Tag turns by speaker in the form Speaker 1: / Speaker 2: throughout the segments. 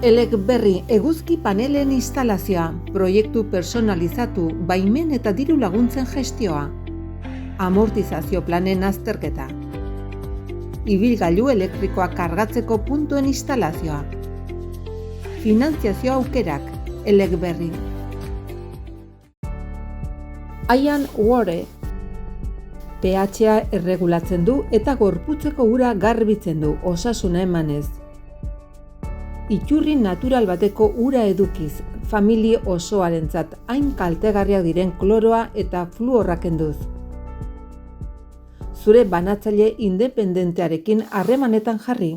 Speaker 1: Elek berri eguzki panelen instalazioa, proiektu personalizatu, baimen eta diru laguntzen gestioa, amortizazio planen azterketa, ibilgailu elektrikoa kargatzeko puntuen instalazioa, finantziazio aukerak, Elek berri. Ian Ware, pH-a erregulatzen du eta gorputzeko ura garbitzen du, osasuna emanez. Iturri natural bateko ura edukiz, famili osoarentzat hain kaltegarriak diren kloroa eta fluorra kenduz. Zure banatzaile independentearekin harremanetan jarri.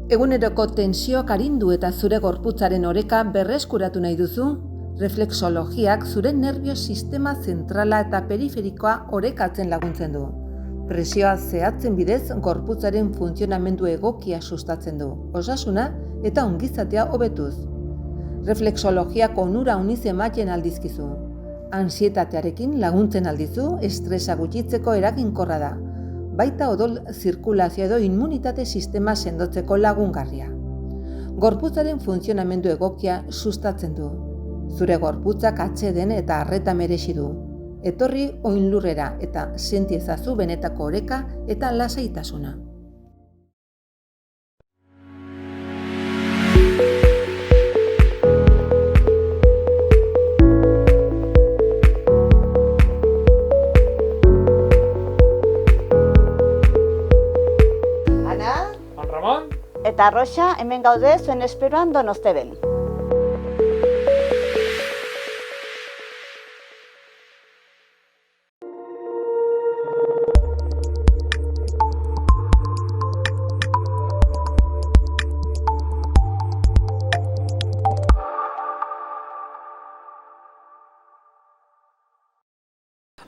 Speaker 1: Eguneroko tensioak arindu eta zure gorputzaren oreka berreskuratu nahi duzu? Reflexologiak zure nerbio sistema zentrala eta periferikoa orekatzen laguntzen du. Presioa zehatzen bidez gorputzaren funtzionamendu egokia sustatzen du, osasuna eta ongizatea hobetuz. Reflexologiak onura uniz ematen aldizkizu. Antsietatearekin laguntzen aldizu, estresa gutxitzeko eraginkorra da. Baita odol zirkulazio edo immunitate sistema sendotzeko lagungarria. Gorputzaren funtzionamendu egokia sustatzen du. Zure gorputzak atseden eta arreta merezi du. Etorri oinlurrera eta senti ezazu benetako oreka eta lasaitasuna.
Speaker 2: Eta Rosa, hemen gaude zuen esperoan Donosteben.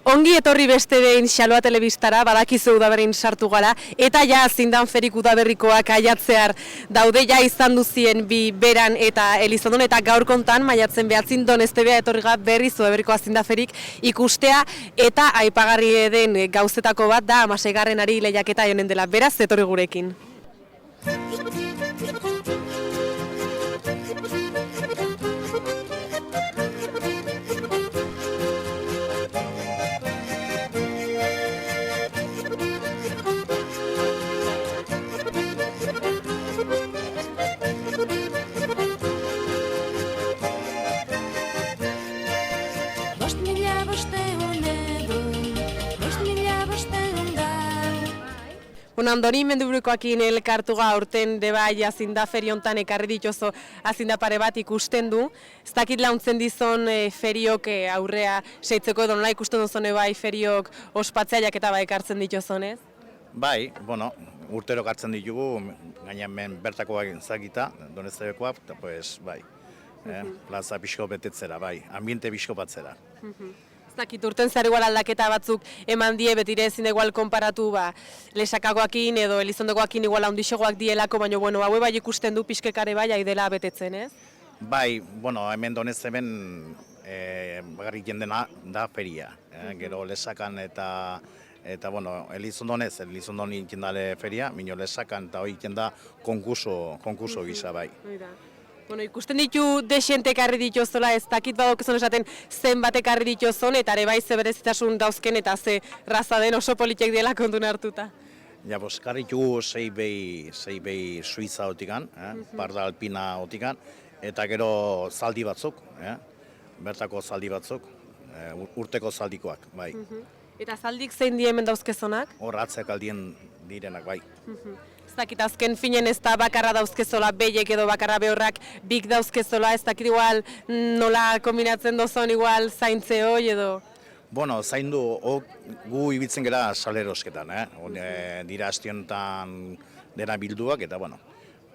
Speaker 3: Ongi etorri beste behin Xaloa Telebistara, badakizu udaberrin sartu gara, eta ja zindan ferik udaberrikoak aiatzear daude ja izan duzien bi Beran eta Elizondon, eta gaur kontan maiatzen behatzin Donestebea etorriga berriz udaberrikoa zindaferik ikustea, eta aipagarri den gauzetako bat da 16. lehiaketa jonen dela, beraz etorri gurekin. Andoni menduburukoakin elkartuga aurten debai azindaferi hontan ekarri dituzo azindapare bat ikusten du. Ez dakit launtzen dizon feriok aurrea seitzeko edo nola ikusten duzun bai feriok ospatzaileak eta bai ekartzen dituzonez?
Speaker 4: Bai, bueno, urtero ekartzen ditugu, gainean bertakoak zakita, Donestebekoak, eta pues, bai, plaza pixko betetzera, bai, ambiente pixko batzera.
Speaker 3: Zakit, urten zer igual aldaketa batzuk eman die, betire ezin da igual konparatu Lesakakoakin edo Elizondokoakin igual handixogoak dielako, baina bueno, haue bai ikusten du pixkekare bai aidela betetzen, ez?
Speaker 4: Bai, bueno, hemen Donesteben bagarrik jendena da feria. Gero Lesakan eta bueno, Elizondonez, Elizondon egiten da feria, minio Lesakan eta hori egiten da konkurso gisa bai.
Speaker 3: Bueno, ikusten ditu desente ekarri dituzola, ez dakit badokezon esaten zenbat ekarri dituzon, eta ere bai ze berezitasun dauzken eta ze raza den oso politek diela kontun hartuta.
Speaker 4: Ja, bos, ekarri ditugu sei behi Suiza otikan, parda alpina otikan, eta gero zaldi batzuk, bertako zaldi batzuk, urteko zaldikoak, bai.
Speaker 3: Eta zaldik zein die hemen dauzkezonak?
Speaker 4: Hor atzeak aldien direnak, bai.
Speaker 3: Ez dakit azken finen ez da bakarra dauzkezola behiek edo bakarra behorrak bik dauzkezola, ez dakit igual nola kombinatzen dozon igual zaintze hoi edo?
Speaker 4: Bueno, zaindu, gu ibitzen gara salerosketan, dira astionetan dena bilduak, eta bueno,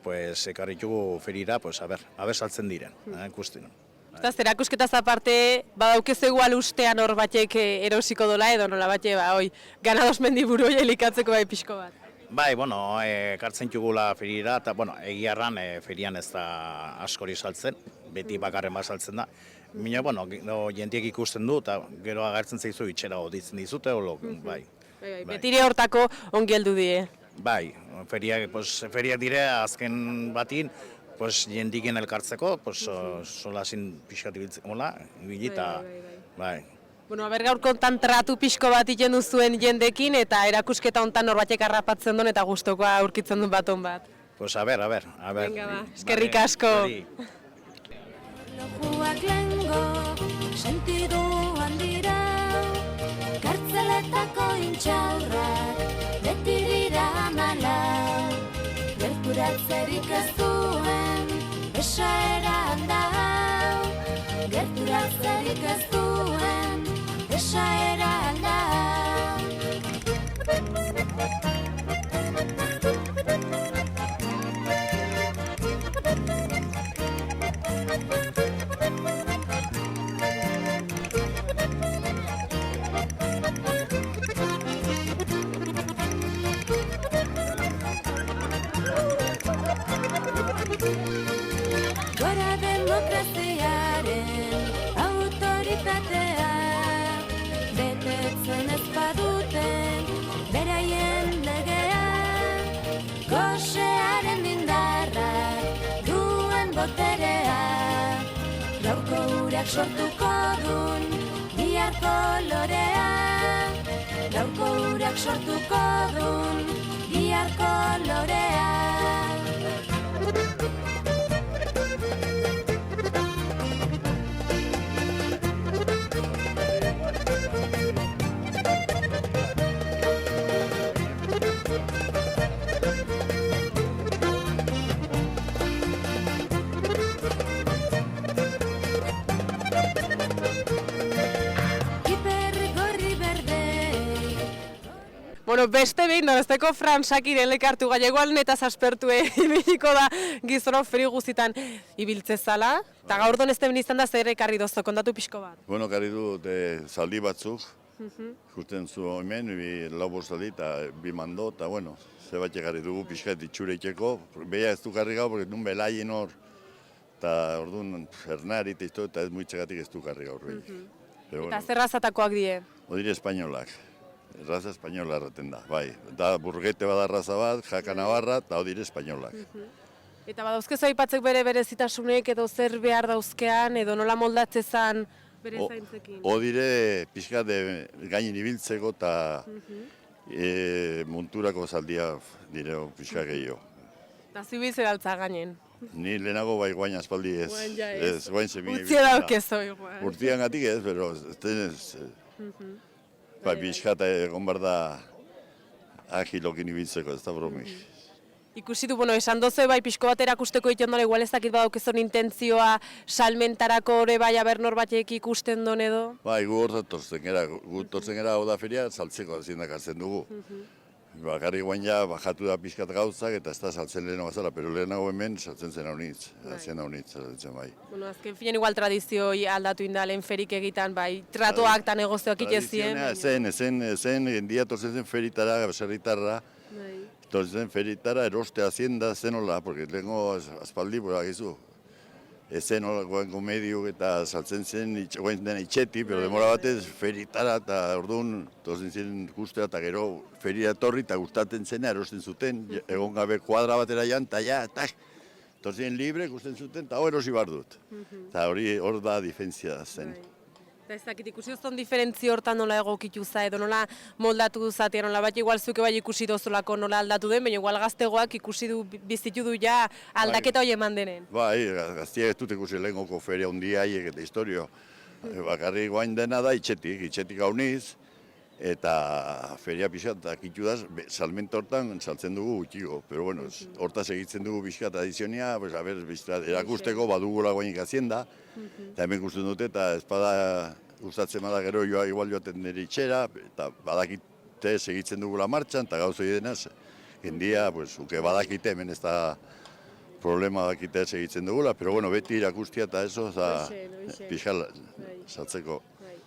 Speaker 4: pues ekarritugu ferira, pues a ber saltzen diren, ikusten.
Speaker 3: Eta zerakusketaz aparte, badaukezu igual ustean hor batek erosiko dola edo nola bate, ganados mendiburu hori elikatzeko bai pixko bat.
Speaker 4: Bai, bueno, kartzen jugula ferira, eta, bueno, egiarran ferian ez da askori saltzen, beti bakarren bat saltzen da. Mina, bueno, jentiek ikusten du, eta gero agertzen zaizu itxera oditzen dizute, bai.
Speaker 3: Betire hortako ongi heldu die.
Speaker 4: Bai, feriak dire azken batin, jendiken elkartzeko, solasin pixkat ibiltzeko mola, ibilita, bai.
Speaker 3: Bueno, gaurko hontan tratu pixko bat iten duzuen jendekin, eta erakusketa hontan norbatek harrapatzen duen eta gustokoa aurkitzen duen baton bat.
Speaker 4: A ber.
Speaker 3: Venga ba, eskerrik asko.
Speaker 5: Lojuak lengo, sentiduan dira, kartzeletako intxaurrak, beti dira amala, gerturatzerik ez duen, esaera handau, gerturatzerik ez duen, esaera handau. Gora demokraziaren autoritatea, betetzen ez baduten beraien legea, gosearen indarrak duen boterea, gaurko urak sortuko dun biharko lorea, gaurko urak sortuko dun biharko lorea.
Speaker 3: Bueno, beste behin, besteko Frantzakir elekartu gallegoan eta zaspertue ibiliko da gizoro feri guztitan ibiltze zala. Eta gaur don ez den izan da zer ekarri dozo, kontatu pixko bat.
Speaker 6: Bueno, ekarri dut zaldi batzuk, justen zu hemen, lau bostaldi eta bi mando, eta bueno, ze bat ekarri dugu pixkat itxure itxeko. Beha ez du karri gaur, porque nun belaien hor, eta orduan ernari eta ez muitxegatik ez du karri gaur.
Speaker 3: Eta zer razatakoak die?
Speaker 6: Odire espainolak. Raza espainola erraten da, bai. Da burgete bada raza bat, jaka navarra, eta odire espainolak.
Speaker 3: Eta badauzkezu aipatzek bere zitasunek edo zer behar dauzkean, edo nola moldatzezan bere zaintzekin?
Speaker 6: Odire pixka de gainin ibiltzeko eta munturako zaldia direo pixka gehiago.
Speaker 3: Eta zibiz eraltza gainen?
Speaker 6: Ni lehenago bai guain aspaldi ez.
Speaker 3: Guain ja ez.
Speaker 6: Guain zebi.
Speaker 3: Urtzia daukezo igual.
Speaker 6: Urtian gatik ez, pero bai, pixkata egon behar da agilokin ibiltzeko, ez da bromi.
Speaker 3: Ikusi du, esan dozu bai pixko bat erakusteko egiten dola, igual ez dakit badaukezon intentzioa salmentarako ore bai aber norbatek ikusten don edo?
Speaker 6: Bai, gu horretortzen gara, hau da feria, saltzeko zindak hartzen dugu. Bakarrik guain ja, bajatu da pixkat gauzak eta ez da saltzen lehenago bazala, pero lehenago hemen saltzen zen haunitz, saltzen bai.
Speaker 3: Bueno, azken finen igual tradizioi aldatu indalen ferik egitan, bai, tratoak eta negozioak itezien.
Speaker 6: Zen, gendia torzen zen feritara, baserritarra, torzen zen feritara, eroste hazienda zenola, porque lehenko aspaldi, gizu. Ezen olako mediuk eta saltzen zen guain dena itxeti, pero demora batez feritara eta orduan torzen zen guztera eta gero feria etorri eta gustatzen zena erosten zuten, egon gabe kuadra batera jan, eta ja, torzen libre gusten zuten eta erosi bar dut. Eta hor da difentzia zen.
Speaker 3: Eta ez dakit ikusi duzun diferentzi hortan nola egokitu za edo nola moldatu duzatea, nola bat igual zuke bai ikusi dozulako nola aldatu den, baina igual gaztegoak ikusi du, bizitu du ja aldaketa hori eman denen.
Speaker 6: Bai, gaztiak ez dut ikusi lehengoko feria hundi haiek eta historio. Bakarrik guain dena da itxetik hauniz, eta feria pixatak itudaz, salmenta hortan saltzen dugu gutxiko. Pero bueno, hortaz egitzen dugu pixka tradizionia, erakusteko badugula guainik hazienda, eta hemen gusten dute, eta espada gustatzen bada gero igual joaten nire itxera, eta badakite segitzen dugula martxan, eta gauzoi denaz, gendia, uke badakite hemen ez da problema dakite segitzen dugula, pero bueno, beti irakustia eta eso, pixka saltzeko.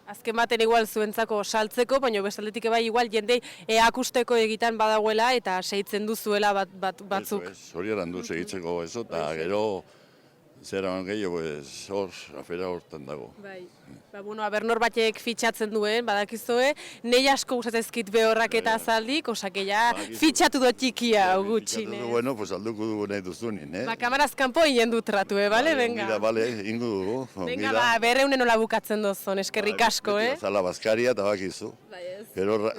Speaker 3: Azken baten igual zuentzako saltzeko, baina bestaldetik bai igual jendei akusteko egiten badagoela eta segitzen duzuela batzuk.
Speaker 6: Hori erandu segitzeko ez, eta gero zera gehiago hor, afera hortan dago.
Speaker 3: Bai. Bueno, aber batek fitxatzen duen, badakizue, nei asko gustatzezkit behorrak eta azaldik, osake ja fitxatu do txikia gutxi.
Speaker 6: Bueno, pues alduko dugu nahi duzunin,
Speaker 3: Kamaraz kanpo inen dut ratu, bale, venga?
Speaker 6: Bale, ingo dugu.
Speaker 3: Venga, berreunen nola bukatzen dozon, eskerrik asko,
Speaker 6: Zala bazkaria eta bakizu. Gero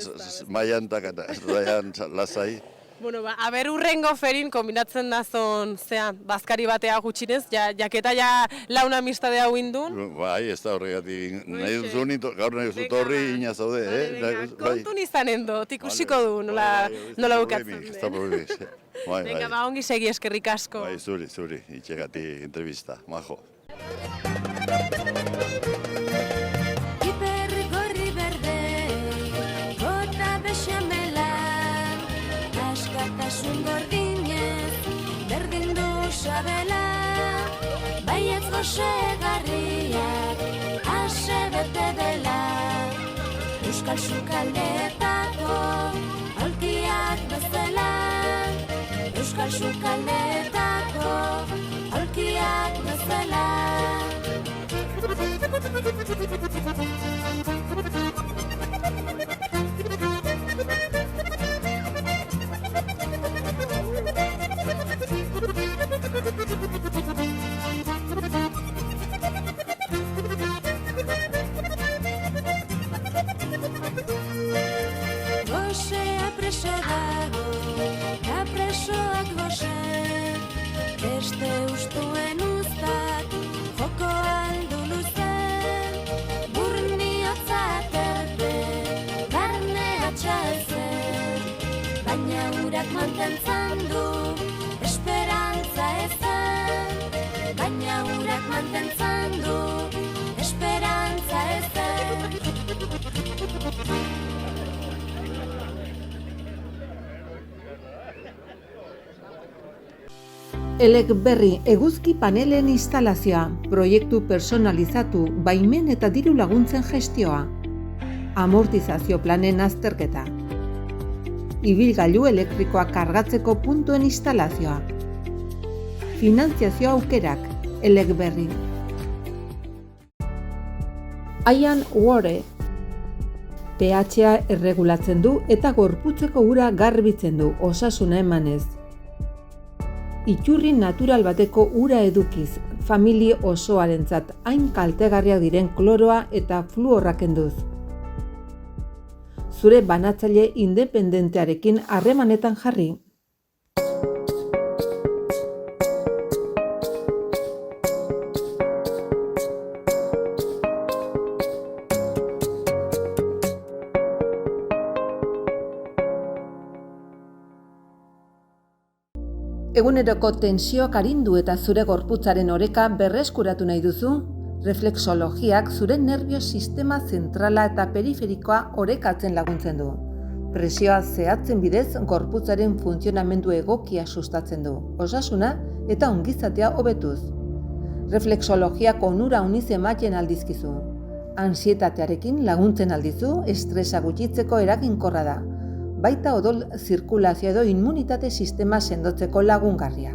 Speaker 6: maian eta raian lasai.
Speaker 3: Bueno, aber urrengo ferin kombinatzen dazon, bazkari batea gutxinez, jaketa launa amistade hau indun.
Speaker 6: Bai, ez da horregatik, nahi duzun, gaur nahi duzut horri ina zaude,
Speaker 3: Kontun izanen dut, ikusiko du nola bukatzen.
Speaker 6: Ez da problemik.
Speaker 3: Venga, ongi segi eskerrik asko.
Speaker 6: Bai, zuri, itxegati entrevista, majo.
Speaker 5: Gorri berde, gota bexamela, askatasun gordinez, berdin du sabela, baietz gosegarriak, ase bete dela, euskal sukaldeetako, aulkiak bezala, euskal sukaldeetako, aulkiak bezala. Gosea preso dago, kapresoak gose, beste ustuen uztak, joko aldu luze, burniotza terpe, barnea txalzen, baina urak mantentzan du, esperantza ezen, baina urak mantentzan du, esperantza ezen.
Speaker 1: Eleberri eguzki panelen instalazioa, proiektu personalizatu, baimen eta diru laguntzen gestioa, amortizazio planen azterketa, ibilgailu elektrikoa kargatzeko puntuen instalazioa, finantziazio aukerak, Eleberri. Ian Ware, pH-a erregulatzen du eta gorputzeko ura garbitzen du, osasuna emanez. Iturri natural bateko ura edukiz, familie osoarentzat hain kaltegarriak diren kloroa eta fluorra kenduz. Zure banatzaile independentearekin harremanetan jarri. Eguneroko tensioak arindu eta zure gorputzaren oreka berreskuratu nahi duzu? Reflexologiak zure nerbio sistema zentrala eta periferikoa orekatzen laguntzen du. Presioa zehatzen bidez gorputzaren funtzionamendu egokia sustatzen du, osasuna eta ongizatea hobetuz. Reflexologiak onura uniz ematen aldizkizu. Ansietatearekin laguntzen aldizu, estresa gutxitzeko eraginkorra da. Baita odol zirkulazio edo immunitate sistema sendotzeko lagungarria.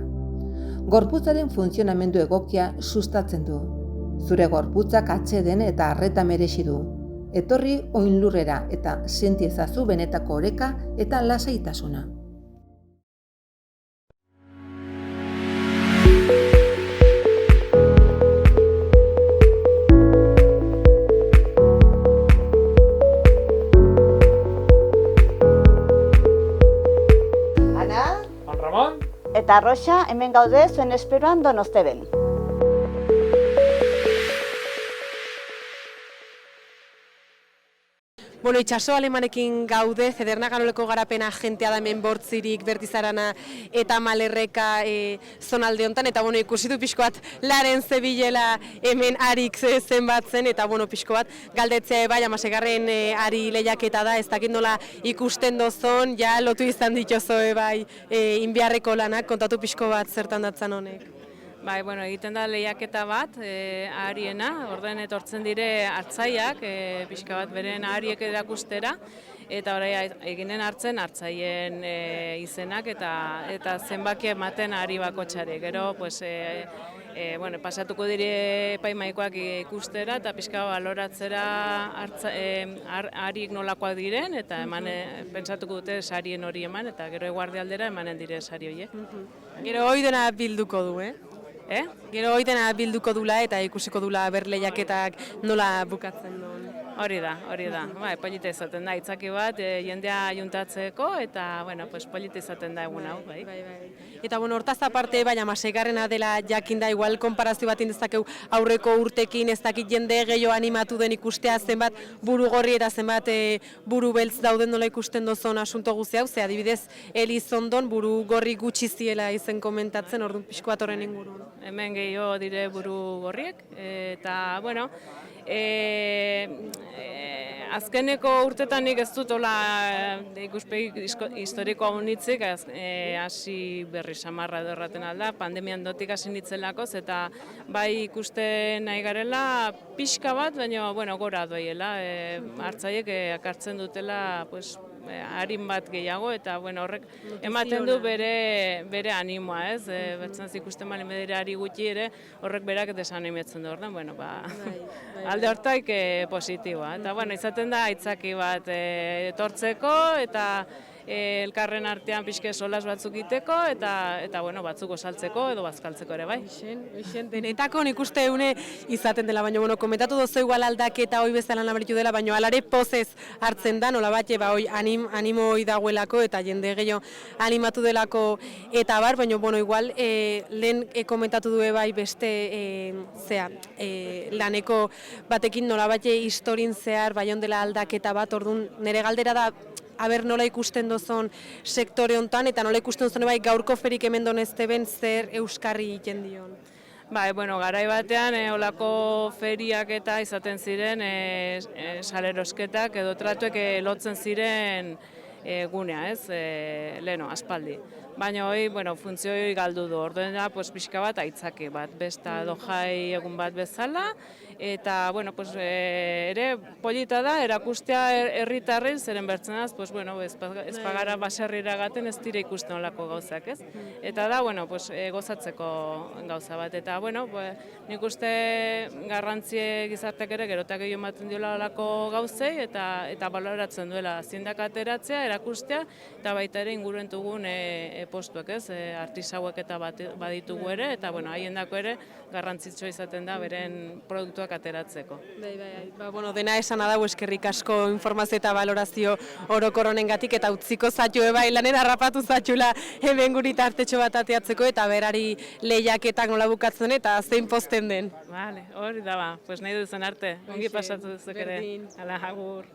Speaker 1: Gorputzaren funtzionamendu egokia sustatzen du. Zure gorputzak atseden eta arreta merezi du. Etorri oinlurrera eta senti ezazu benetako oreka eta lasaitasuna.
Speaker 2: Eta Roxa, hemen gaude zuen esperoan Donosteben.
Speaker 3: Bueno, itxaso alemanekin gaude, Zedernaganoleko garapen agentea da hemen Bortzirik, Bertizarana eta Malerreka zonalde honetan, eta ikusi du pixko bat laren zebilela hemen arik zenbatzen, eta pixko bat galdetzea bai, amasegarren ari lehiaketa da, ez dakit nola ikusten dozon, ja lotu izan dituzo bai inbiarreko lanak, kontatu pixko bat zertan datzan honek.
Speaker 7: Bai, bueno, egiten da lehiaketa bat, ahariena, orden etortzen dire hartzaiak, pixka bat beren ahariek erakustera, eta orai eginen hartzen hartzaien izenak eta zenbaki ematen ahari bakotxari. Gero, pues, bueno, pasatuko dire epaimaikoak ikustera eta pixka baloratzera ahariek nolakoak diren, eta pentsatuko dute sarien hori eman, eta gero eguardi aldera emanen dire sari horiek.
Speaker 3: Gero hori dena bilduko du, Gero hori dena bilduko dula eta ikusiko dula berleiaketak nola bukatzen duen.
Speaker 7: Hori da. Bai, polita izaten da, itzaki bat, jendea juntatzeko, eta, bueno, pues, polita izaten da egun hau, bai.
Speaker 3: Eta, bueno, hortaz aparte, baina maseigarrena dela jakin da, igual konparazio bat indezakeu aurreko urtekin, ez dakit jende gehiago animatu den ikustea, zenbat buru gorri eta zenbat buru beltz dauden nola ikusten dozon asunto guzti hau, ze adibidez, Elizondon buru gorri gutxi ziela izen komentatzen, orduan pixko bat horren ingurun.
Speaker 7: Hemen gehiago dire buru gorriek, eta, bueno, azkeneko urtetan nik ez dut ikuspegi historikoa unitzik, hasi berri samarra edo erraten alda, pandemian dotik hasi nitzelako, eta bai ikusten nahi garela pixka bat, baina bueno, gora doiela, hartzaiek akartzen dutela pues, harin bat gehiago, eta bueno, horrek ematen du bere animoa, ez? Bertzen ikusten bali medire ari gutxi ere, horrek berak desanimetzen du, bueno, alde hortaik positiboa. Eta bueno, izaten da aitzaki bat etortzeko, eta elkarren artean pixke solas batzuk iteko, eta bueno, batzuk osaltzeko edo bazkaltzeko ere, bai.
Speaker 3: Denetako nik uste une izaten dela, baina bueno, komentatu dozu igual aldaketa hoi bezala nabaritu dela, baina alare pozez hartzen da, nola bat, hoi animo hoi dagoelako, eta jende gehiago animatu delako, eta bar, baina bueno, igual lehen komentatu du bai beste laneko batekin nola bat historin zehar, bai ondela aldaketa bat, orduan nire galdera da, aber nola ikusten dozon sektore hontan eta nola ikusten dozon bai gaurko ferik hemen donezteben zer euskarri egiten dion.
Speaker 7: Bai, bueno, garai batean olako feriak eta izaten ziren salerosketak edo tratuek lotzen ziren gunea, ez? Leno, aspaldi. Baina hori, bueno, funtzioi galdu du. Orduen da, pues, pixka bat aitzaki bat, besta edo jai egun bat bezala, eta, bueno, pues, ere polita da, erakustea herritarren zeren bertzenaz, pues, bueno, ez pagara baserrira gaten ez dira ikusten olako gauzak, ez? Eta da, bueno, pues, gozatzeko gauza bat, eta, bueno, pues, nik uste garrantzie gizarteak ere gerotak gehiago ematen diola olako gauzei, eta baloratzen duela zindak ateratzea, erakustea, eta baita ere inguruen dugun postuak, ez, artisauak eta baditugu ere, eta bueno, haien dako ere garrantzitsua izaten da beren produktuak ateratzeko.
Speaker 3: Bueno, dena esan adau eskerrik asko informazio eta valorazio orokor honengatik eta utziko zatu bai lanen harrapatu zatula hemen guri tartetxo bat ateatzeko eta berari lehiaketak nola bukatzen eta zein posten den.
Speaker 7: Vale, hori da ba, pues nahi duzen arte, ongi pasatu duzuk ere. Hala, agur.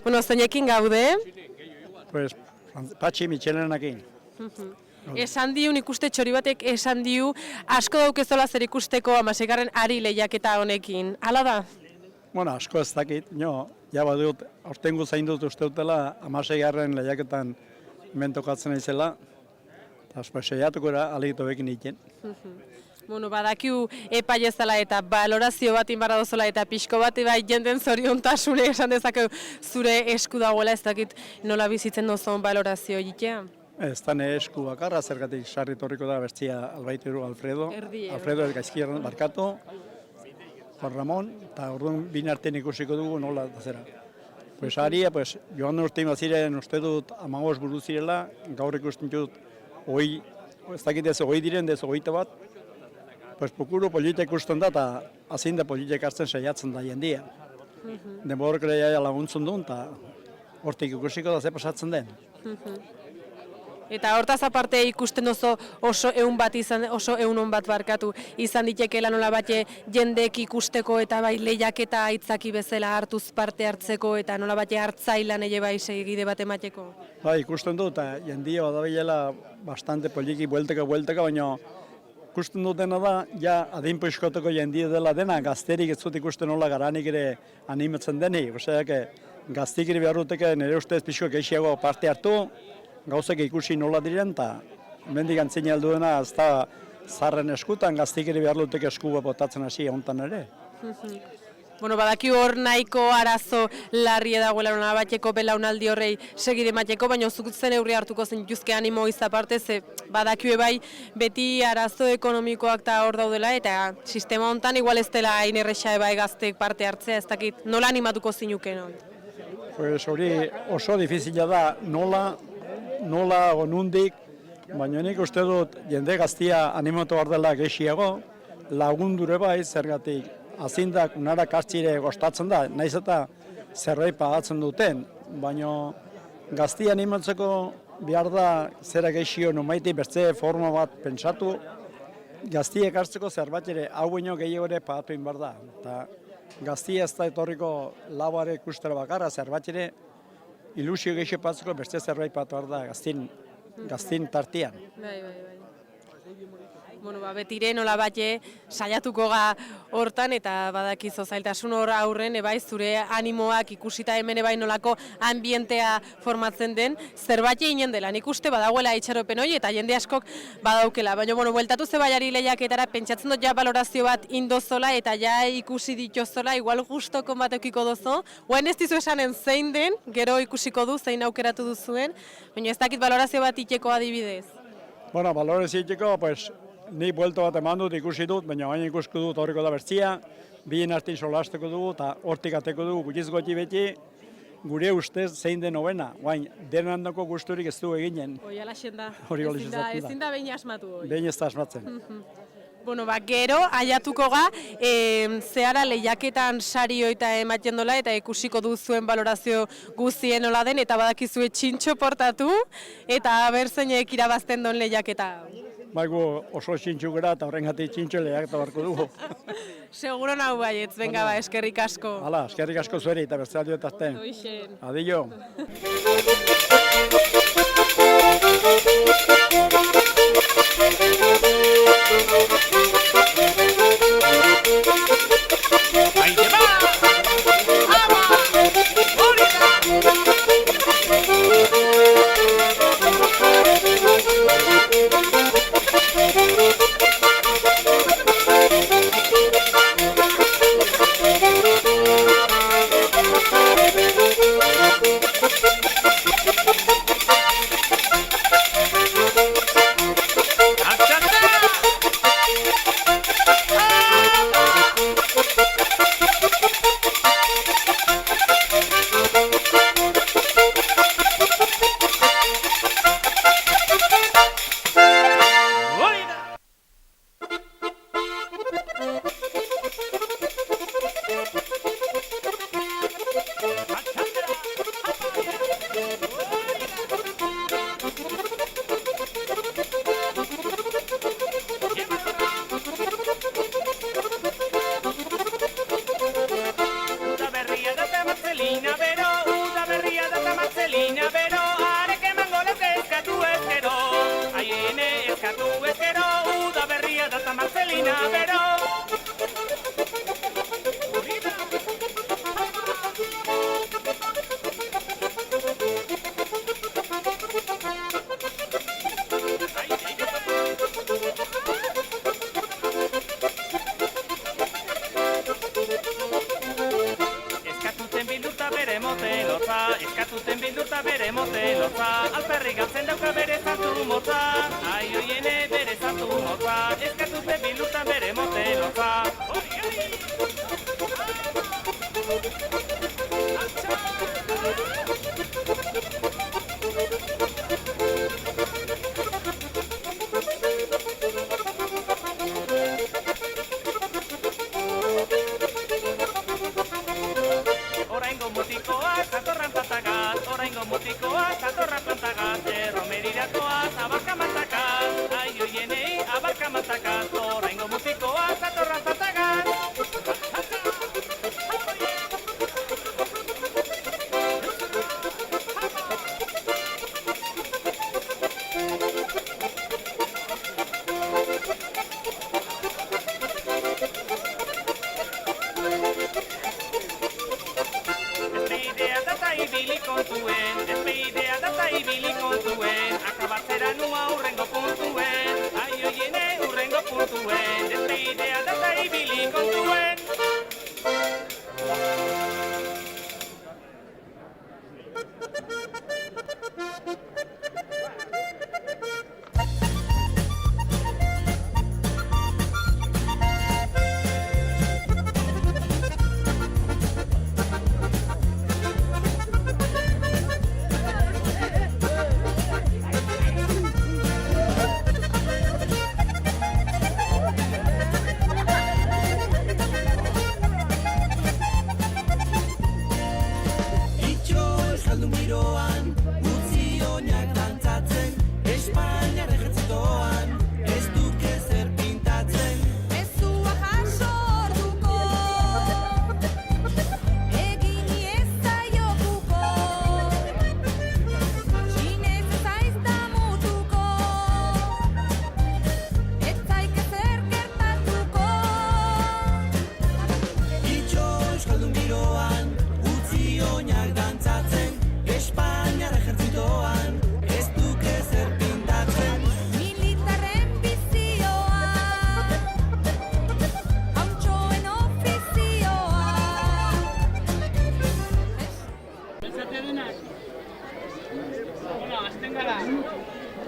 Speaker 3: Bueno, zeinekin gaude?
Speaker 8: Pues, Patxi Mitxelenarekin.
Speaker 3: Esan diu, ikuste txori batek esan diu, asko daukezola zer ikusteko 16. ari lehiaketa honekin. Hala da?
Speaker 8: Bueno, asko ez dakit, ja badut, aurtengo zaindut uste dutela 16. lehiaketan hemen tokatzen naizela, eta seiatuko era alegito bekin egiten.
Speaker 3: Bueno, badakiu epai ezala eta balorazio bat inbarra dozola eta pixko bat bai jenden zoriontasune esan dezakegu zure esku dagoela, ez dakit nola bizitzen dozon balorazio egitea?
Speaker 8: Ez da ne esku bakarra, zergatik sarri torriko da bestia Albaiteru Alfredo. Alfredo Gaizkierran barkatu, Juan Ramon, eta orduan bine artean ikusiko dugu nola da zera. Pues aria, pues, joan urtein baziren uste dut 15 buru zirela, gaur ikusten dut ez dakit ez 20 diren, ez 21 bat, pues pukuru polita ikusten da, eta azin da polita hartzen saiatzen da jendia. Denborok ere laguntzen duen, eta hortik ikusiko da ze pasatzen den.
Speaker 3: Eta hortaz aparte ikusten oso ehun bat barkatu izan ditekeela nola bate jendek ikusteko eta bai lehiaketa aitzaki bezala hartuz parte hartzeko eta nola bate hartzailan ere bai segide bat emateko.
Speaker 8: Bai, ikusten dut, eta jendia badabilela bastante poliki buelteka, baina ikusten dutena da, ja adinpoizkoteko jendia dela dena, gazterik ez dut ikusten nola garanik ere animatzen denik. Osea, gaztik ere behar duteke nire ustez pixko gehiago parte hartu, gauzak ikusi nola diren, eta mendik antzine alduena ez da zarren eskutan, gaztik ere behar duteke eskuba botatzen hasi hontan ere.
Speaker 3: Bueno, badaki hor nahiko arazo larri dagoela nola bateko belaunaldi horrei segide mateko, baina zuk zen neurri hartuko zenituzke animo izaparte, ze badaki bai beti arazo ekonomikoak eta hor daudela, eta sistema hontan igual ez dela hain erresa bai gaztek parte hartzea, ez dakit nola animatuko zinuke non?
Speaker 8: Pues hori oso difizila da nola onundik, baina nik uste dut jende gaztia animatu behar dela gehiago, lagundure bai zergatik azindak unara kartxire gostatzen da, naiz eta zerbait pagatzen duten, baina gaztia animatzeko behar da zera gehiago nomaiti beste forma bat pentsatu, gaztiek hartzeko zerbait ere hau baino gehiago ere pagatu inbar da. Eta gaztia ez da etorriko labare ikustera bakarra, zerbait ere ilusio gehiago patzeko beste zerbait pagatu behar da gaztin tartian.
Speaker 3: Bai. Bueno, betire nola bate saiatuko ga hortan eta badakizu zailtasun hor aurren bai zure animoak ikusita hemen bai nolako ambientea formatzen den zerbait eginen dela. Nik uste badagoela itxaropen hori eta jende askok badaukela. Baina bueltatu ze baiari lehiaketara pentsatzen dut ja balorazio bat indozola eta ja ikusi ditozola, igual gustoko bat eukiko dozo. Oain ez dizu esanen zein den, gero ikusiko du zein aukeratu duzuen, baina ez dakit balorazio bat iteko adibidez.
Speaker 8: Bueno, balorazio iteko, pues, ni buelto bat eman dut, ikusi dut, baina baina ikusko dut horreko da bertzia, bien artin solasteko dugu eta hortik ateko dugu gutiz goti beti, gure ustez zein den hobena, baina denandako gusturik ez du eginen.
Speaker 3: Hori alaxen da,
Speaker 8: ezin
Speaker 3: da behin asmatu hori.
Speaker 8: Behin ez da asmatzen.
Speaker 3: Bueno, gero aiatuko ga, zehara lehiaketan sario eta ematen dola eta ikusiko duzuen balorazio guztien nola den eta badakizue txintxo portatu eta berzeinek irabazten don lehiaketa.
Speaker 8: Baigu oso txintxu gara eta horrengatik txintxo lehiaketa barko dugu.
Speaker 3: Seguro nahu baietz, venga eskerrik asko.
Speaker 8: Hala, eskerrik asko zueri eta beste aldio eta azten.
Speaker 3: Hoixen.
Speaker 8: Adio.
Speaker 9: Acciandere! bildurta bere motelotza, alperri galtzen dauka bere zartu motza, ai hoiene bere zartu motza, eskatute bildurta bere motelotza. Oraingo mutikoa, zatorra plantagaz, erromeriratoaz, abarka matakaz, ai hoienei abarka matakaz, oraingo mutikoa, zatorra plantagaz. Despidea data ibili kontuen, akabatzera nua urrengo puntuen, ai hoiene urrengo puntuen, despidea data ibili kontuen.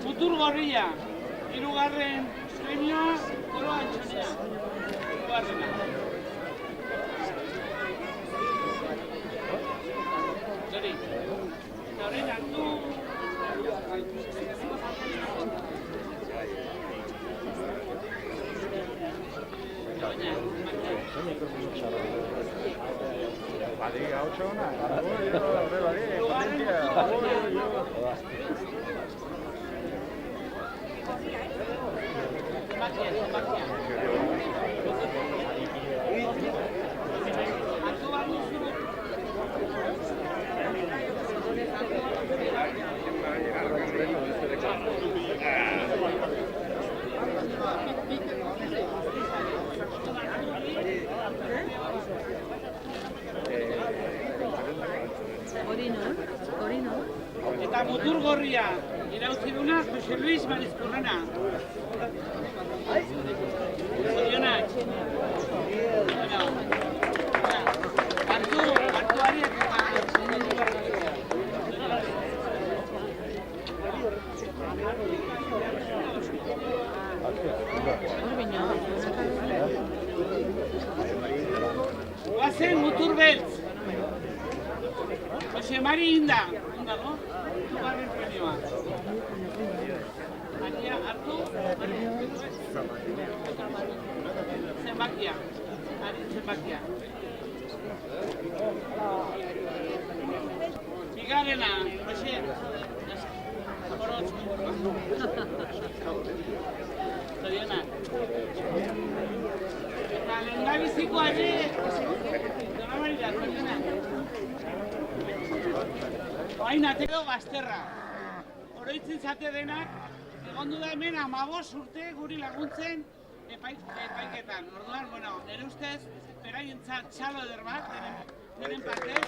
Speaker 9: Mutur gorria, hirugarren premioa, Koro Antxonea. Hirugarrena. Zori, eta horren hartu... Eta mutur gorria, irautzi duna Jose Luis Marizkurrena. Zorionak. Hartu ariak eta... Guazen mutur beltz. Jose Mari Inda. Indago? Hirugarren premioa. Maria, hartu. Zenbakia. Zenbakia. Bigarrena, Jose. Zorionak. Eta lehendabizikoa ere, Dona Marira, zorionak. Oain atero Bazterra. Oroitzen zate denak, egondu da hemen 15 urte guri laguntzen epaiketan. Orduan, bueno, nire ustez, beraientzat txalo eder bat, denen partez.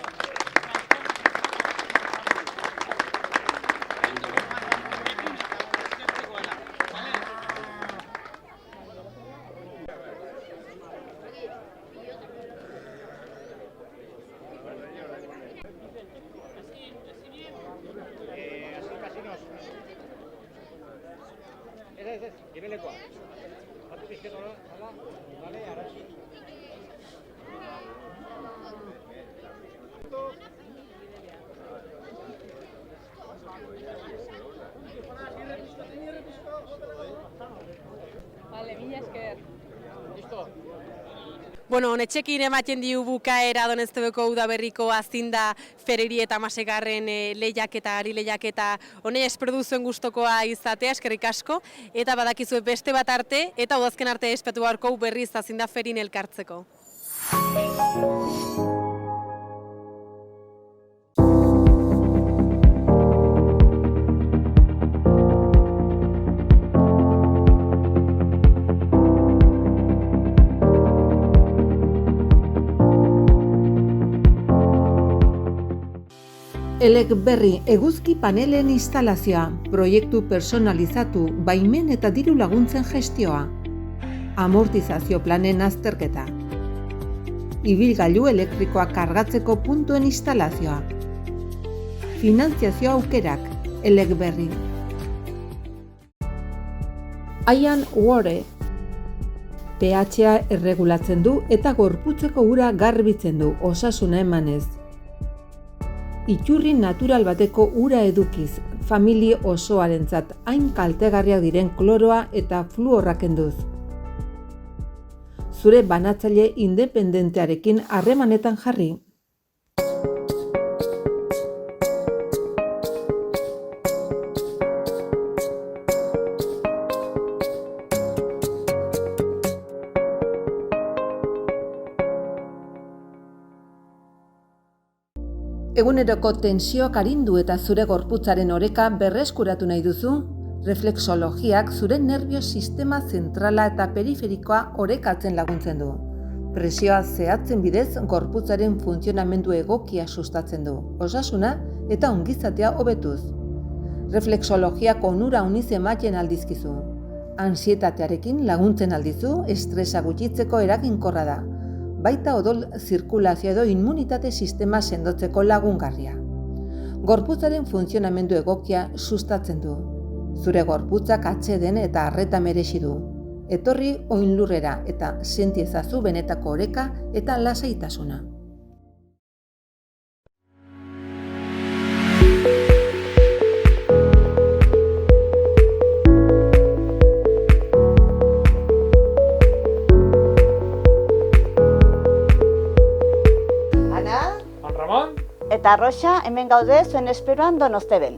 Speaker 3: Bueno, honetxekin ematen diu bukaera Doneztebeko udaberriko azinda feriri eta masegarren lehiaketa, ari lehiaketa, honei espero duzuen gustokoa izatea, eskerrik asko, eta badakizue beste bat arte, eta udazken arte espetu beharko berriz azinda ferin elkartzeko.
Speaker 1: Elek berri eguzki panelen instalazioa, proiektu personalizatu, baimen eta diru laguntzen gestioa, amortizazio planen azterketa, ibilgailu elektrikoak kargatzeko puntuen instalazioa, finantziazio aukerak, Elek berri. Ian Wore, pH-a erregulatzen du eta gorputzeko ura garbitzen du, osasuna emanez. Iturri natural bateko ura edukiz, familia osoarentzat hain kaltegarriak diren kloroa eta fluorra kenduz. Zure banatzaile independentearekin harremanetan jarri. Eguneroko tensioak arindu eta zure gorputzaren oreka berreskuratu nahi duzu? Reflexologiak zure nerbio sistema zentrala eta periferikoa orekatzen laguntzen du. Presioa zehatzen bidez gorputzaren funtzionamendu egokia sustatzen du, osasuna eta ongizatea hobetuz. Reflexologiak onura uniz ematen aldizkizu. Ansietatearekin laguntzen aldizu, estresa gutxitzeko eraginkorra da. Baita odol zirkulazio edo immunitate sistema sendotzeko lagungarria. Gorputzaren funtzionamendu egokia sustatzen du. Zure gorputzak atseden eta arreta merezi du. Etorri oinlurrera eta senti ezazu benetako oreka eta lasaitasuna.
Speaker 2: Eta Rosa, hemen gaude zuen esperoan Donosteben.